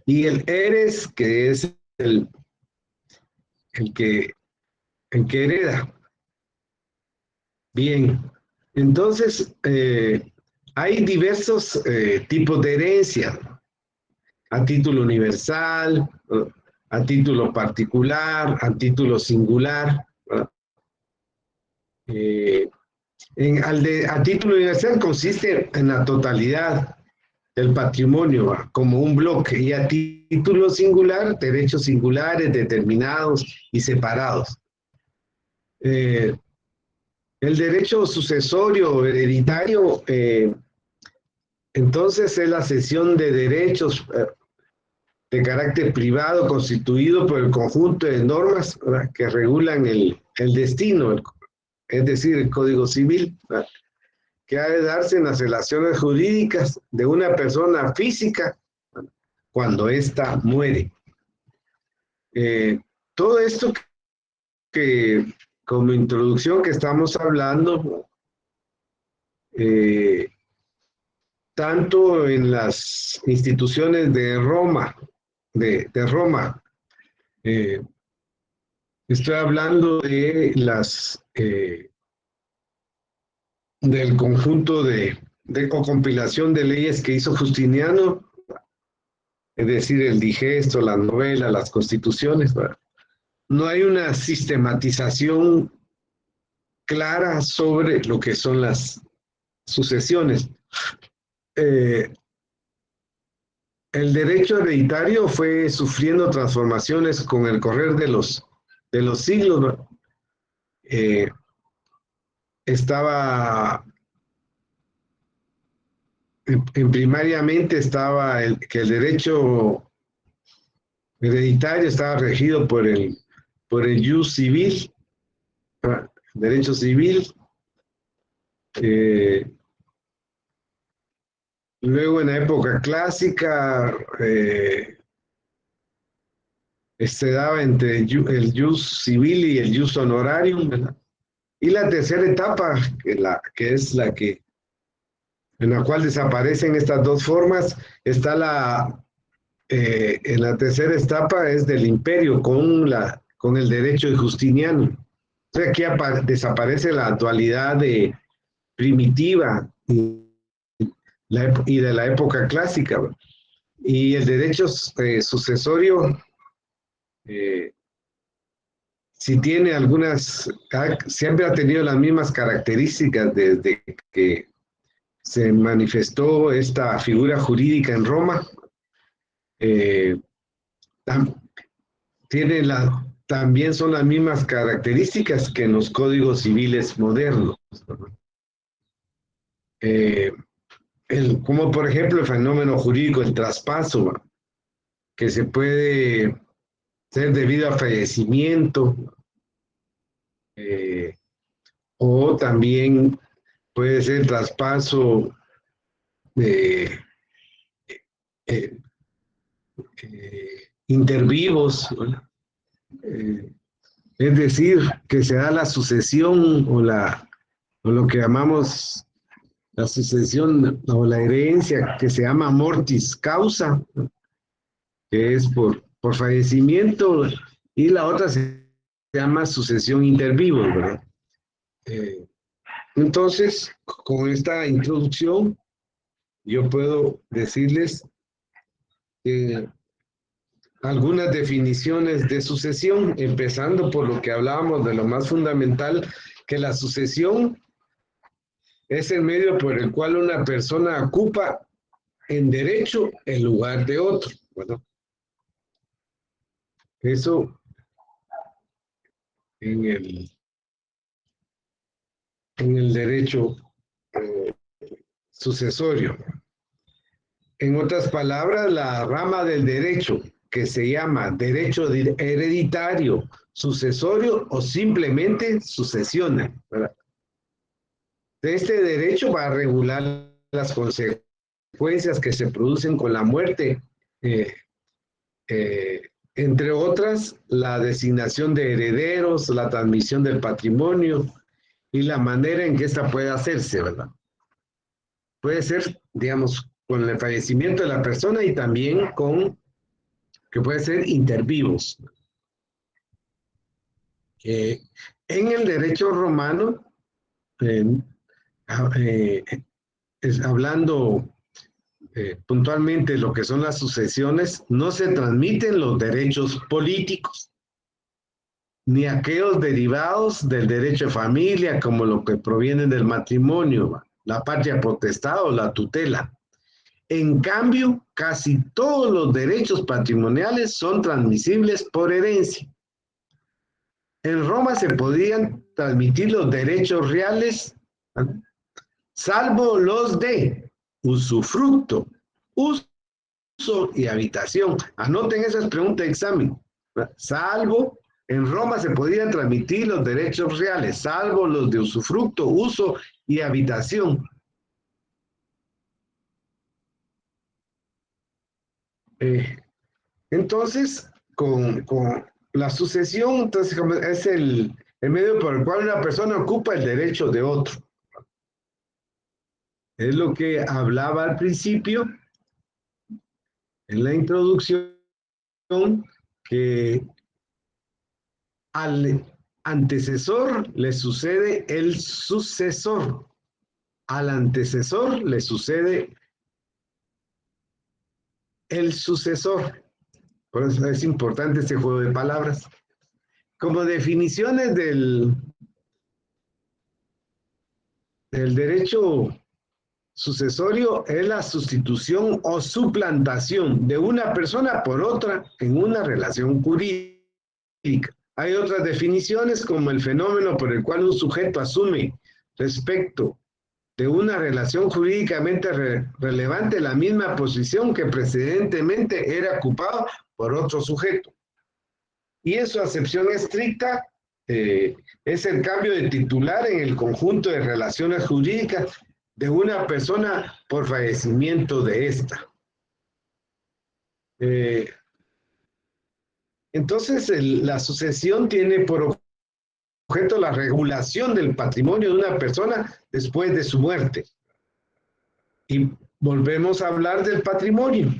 y el eres, que es el que hereda. Bien, entonces hay diversos tipos de herencia, a título universal, a título particular, a título singular, ¿verdad? A título universal consiste en la totalidad del patrimonio, ¿va? Como un bloque, y a título singular, derechos singulares, determinados y separados. El derecho sucesorio o hereditario, entonces, es la cesión de derechos de carácter privado constituido por el conjunto de normas, ¿verdad?, que regulan el destino, es decir, el Código Civil, ¿verdad?, que ha de darse en las relaciones jurídicas de una persona física, ¿verdad?, cuando ésta muere. Todo esto que como introducción que estamos hablando, tanto en las instituciones de Roma, estoy hablando de del conjunto o compilación de leyes que hizo Justiniano, es decir, el digesto, la novela, las constituciones, ¿verdad? No hay una sistematización clara sobre lo que son las sucesiones. El derecho hereditario fue sufriendo transformaciones con el correr de los siglos, ¿no? Primariamente estaba que el derecho hereditario estaba regido por el jus civil, derecho civil, Luego en la época clásica se daba entre el jus civili y el jus honorarium, ¿verdad? Y la tercera etapa, que es la que en la cual desaparecen estas dos formas, está en la tercera etapa es del imperio con el derecho de Justiniano. O sea, aquí desaparece la dualidad primitiva y de la época clásica. Y el derecho sucesorio, si tiene siempre ha tenido las mismas características desde que se manifestó esta figura jurídica en Roma. También son las mismas características que en los códigos civiles modernos. Como por ejemplo el fenómeno jurídico, el traspaso, que se puede ser debido a fallecimiento, o también puede ser traspaso de intervivos, es decir, que se da la sucesión o lo que llamamos la sucesión o la herencia, que se llama mortis causa, que es por fallecimiento, y la otra se llama sucesión inter vivos, ¿verdad? Entonces, con esta introducción, yo puedo decirles algunas definiciones de sucesión, empezando por lo que hablábamos de lo más fundamental, que la sucesión es el medio por el cual una persona ocupa en derecho el lugar de otro. Bueno, eso en el derecho sucesorio. En otras palabras, la rama del derecho que se llama derecho hereditario, sucesorio o simplemente sucesional, ¿verdad? Este derecho va a regular las consecuencias que se producen con la muerte, entre otras, la designación de herederos, la transmisión del patrimonio y la manera en que esta puede hacerse, ¿verdad? Puede ser, digamos, con el fallecimiento de la persona y también que puede ser intervivos. En el derecho romano, hablando puntualmente lo que son las sucesiones, no se transmiten los derechos políticos, ni aquellos derivados del derecho de familia, como lo que provienen del matrimonio, la patria potestad o la tutela. En cambio, casi todos los derechos patrimoniales son transmisibles por herencia. En Roma se podían transmitir los derechos reales, salvo los de usufructo, uso y habitación. Anoten esas preguntas de examen. Salvo, en Roma se podían transmitir los derechos reales, salvo los de usufructo, uso y habitación. Entonces, con la sucesión, entonces, es el medio por el cual una persona ocupa el derecho de otro. Es lo que hablaba al principio, en la introducción, que al antecesor le sucede el sucesor. Al antecesor le sucede el sucesor. Por eso es importante este juego de palabras. Como definiciones del derecho sucesorio, es la sustitución o suplantación de una persona por otra en una relación jurídica. Hay otras definiciones como el fenómeno por el cual un sujeto asume respecto de una relación jurídicamente relevante la misma posición que precedentemente era ocupada por otro sujeto. Y en su acepción estricta es el cambio de titular en el conjunto de relaciones jurídicas de una persona por fallecimiento de esta. Entonces, la sucesión tiene por objeto la regulación del patrimonio de una persona después de su muerte. Y volvemos a hablar del patrimonio.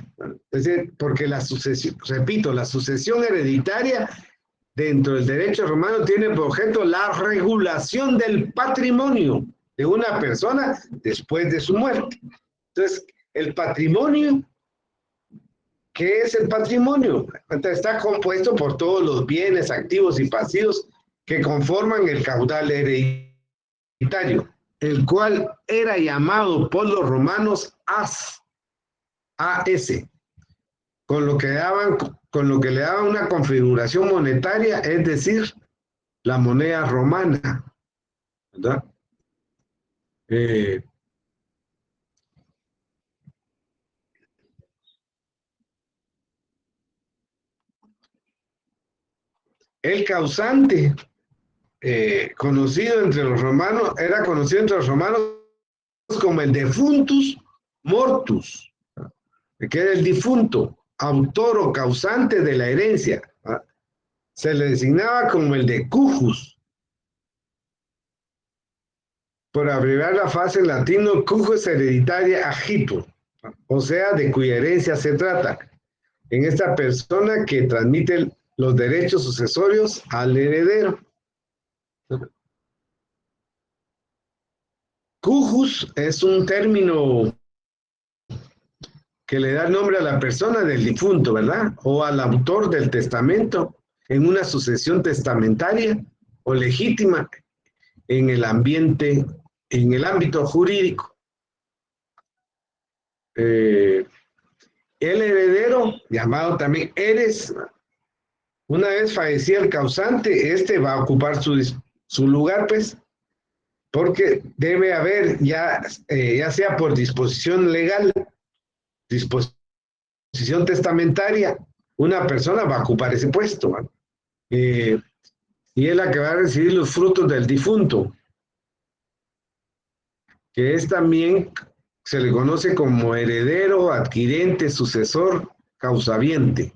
Es decir, porque la sucesión, repito, la sucesión hereditaria dentro del derecho romano tiene por objeto la regulación del patrimonio de una persona después de su muerte. Entonces, el patrimonio, ¿qué es el patrimonio? Está compuesto por todos los bienes activos y pasivos que conforman el caudal hereditario, el cual era llamado por los romanos AS, con lo que le daban una configuración monetaria, es decir, la moneda romana, ¿verdad? El causante, era conocido entre los romanos como el defuntus mortus, que era el difunto, autor o causante de la herencia. Se le designaba como el de cujus, por abreviar la frase en latino, cujus hereditaria agitur, o sea, de cuya herencia se trata, en esta persona que transmite los derechos sucesorios al heredero. Cujus es un término que le da nombre a la persona del difunto, ¿verdad? O al autor del testamento en una sucesión testamentaria o legítima en el ámbito jurídico. El heredero, llamado también eres, una vez fallecido el causante, este va a ocupar su lugar, pues, porque debe haber, ya sea por disposición legal, disposición testamentaria, una persona va a ocupar ese puesto, ¿no? Y es la que va a recibir los frutos del difunto, que es también, se le conoce como heredero, adquirente, sucesor, causaviente.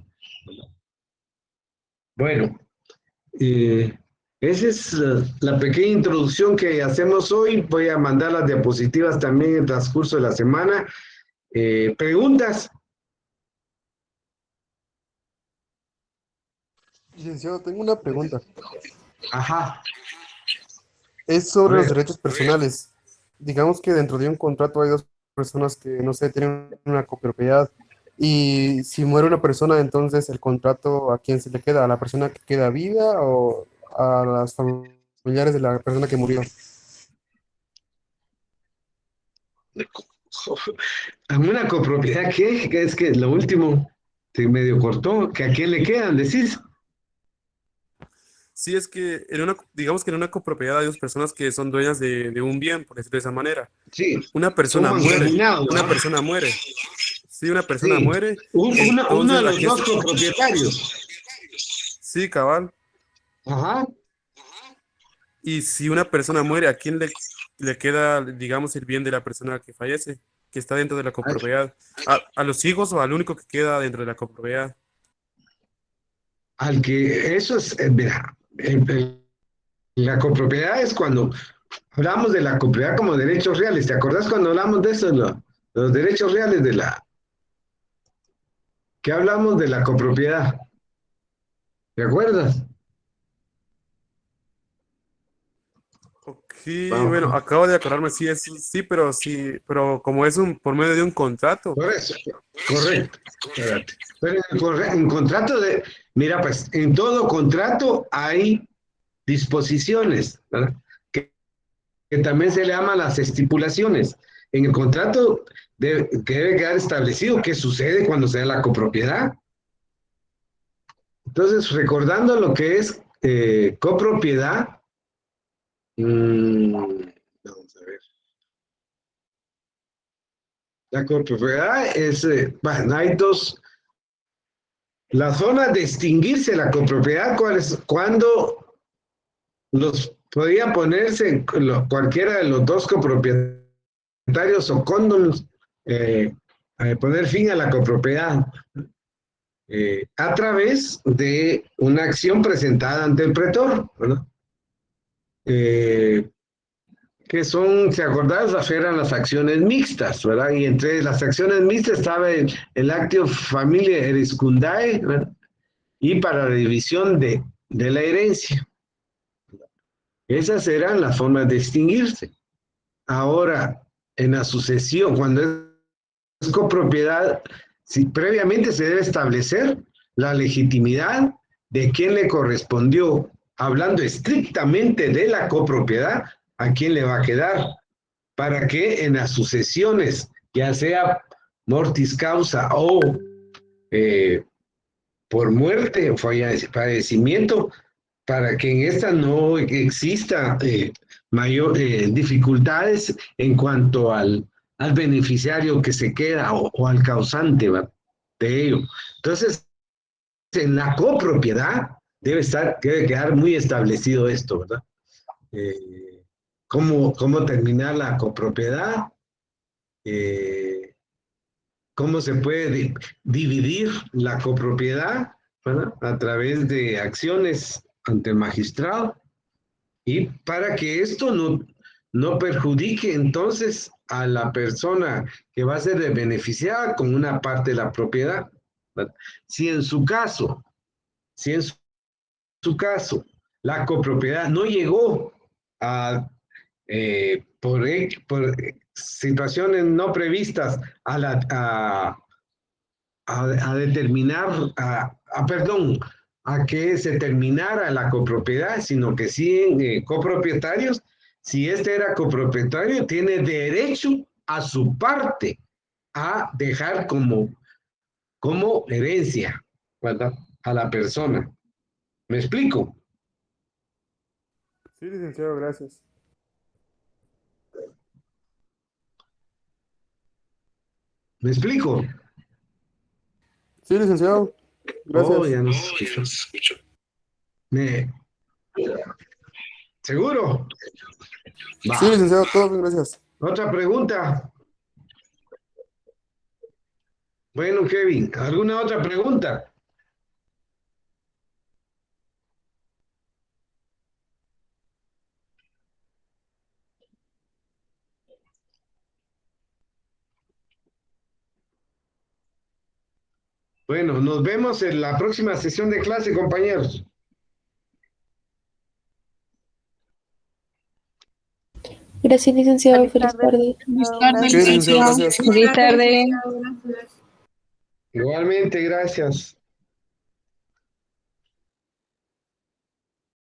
Bueno, esa es la pequeña introducción que hacemos hoy. Voy a mandar las diapositivas también en el transcurso de la semana. ¿Preguntas? Licenciado, tengo una pregunta. Ajá. Es sobre los derechos personales. Digamos que dentro de un contrato hay dos personas que, no sé, tienen una copropiedad. Y si muere una persona, entonces el contrato, ¿a quién se le queda? ¿A la persona que queda viva o a las familiares de la persona que murió? ¿A una copropiedad qué? Que es que lo último se medio cortó. ¿Que a quién le quedan? ¿Decís? Sí, es que digamos que en una copropiedad hay dos personas que son dueñas de un bien, por decirlo de esa manera. Sí. Una persona Son muere. congeminados, Una ¿no? persona muere. Sí, una persona Sí. muere. Uno de Entonces, los dos copropietarios. Sí, cabal. Ajá. Y si una persona muere, ¿a quién le queda, digamos, el bien de la persona que fallece, que está dentro de la copropiedad? ¿A los hijos o al único que queda dentro de la copropiedad? Al que eso es, mira, la copropiedad es cuando hablamos de la copropiedad como derechos reales. ¿Te acordás cuando hablamos de eso, los derechos reales de la... ¿Qué hablamos de la copropiedad? ¿Te acuerdas? Ok, Vamos. bueno, acabo de acordarme, pero como es por medio de un contrato. Por eso, correcto. Espérate. Pero en contrato mira, pues en todo contrato hay disposiciones, ¿verdad? Que también se le llaman las estipulaciones. En el contrato que debe quedar establecido qué sucede cuando se da la copropiedad. Entonces, recordando lo que es copropiedad, vamos a ver. La copropiedad es, bueno, hay dos. La zona de extinguirse la copropiedad, cuando podía ponerse cualquiera de los dos copropietarios o condoms, poner fin a la copropiedad a través de una acción presentada ante el pretor, ¿verdad? Que son, ¿se acordás? Eran las acciones mixtas, ¿verdad? Y entre las acciones mixtas estaba el actio familia eriscundae, ¿verdad? Y para la división de la herencia. Esas eran las formas de extinguirse. Ahora, en la sucesión, cuando es copropiedad, si previamente se debe establecer la legitimidad de quién le correspondió, hablando estrictamente de la copropiedad, a quién le va a quedar, para que en las sucesiones, ya sea mortis causa o por muerte o fallecimiento, para que en esta no exista mayor dificultades en cuanto al beneficiario que se queda o al causante, ¿va?, de ello. Entonces, en la copropiedad debe quedar muy establecido esto, ¿verdad? ¿Cómo terminar la copropiedad? ¿Cómo se puede dividir la copropiedad? ¿Verdad? A través de acciones ante el magistrado, y para que esto no perjudique entonces a la persona que va a ser beneficiada con una parte de la propiedad, ¿verdad? Si en su caso la copropiedad no llegó a por situaciones no previstas a determinar, a que se terminara la copropiedad, sino que sí copropietarios, si este era copropietario, tiene derecho a su parte a dejar como herencia, ¿verdad?, a la persona. ¿Me explico? Sí, licenciado, gracias. ¿Me explico? Sí, licenciado, gracias. Oh, ya no se escuchó. ¿Seguro? Va. Sí, licenciado, todo bien, gracias. Otra pregunta. Bueno, Kevin, ¿alguna otra pregunta? Bueno, nos vemos en la próxima sesión de clase, compañeros. Gracias, licenciado. Feliz tarde. Feliz tarde, Sí, licenciado, licenciado. gracias. Feliz tarde. Igualmente, gracias.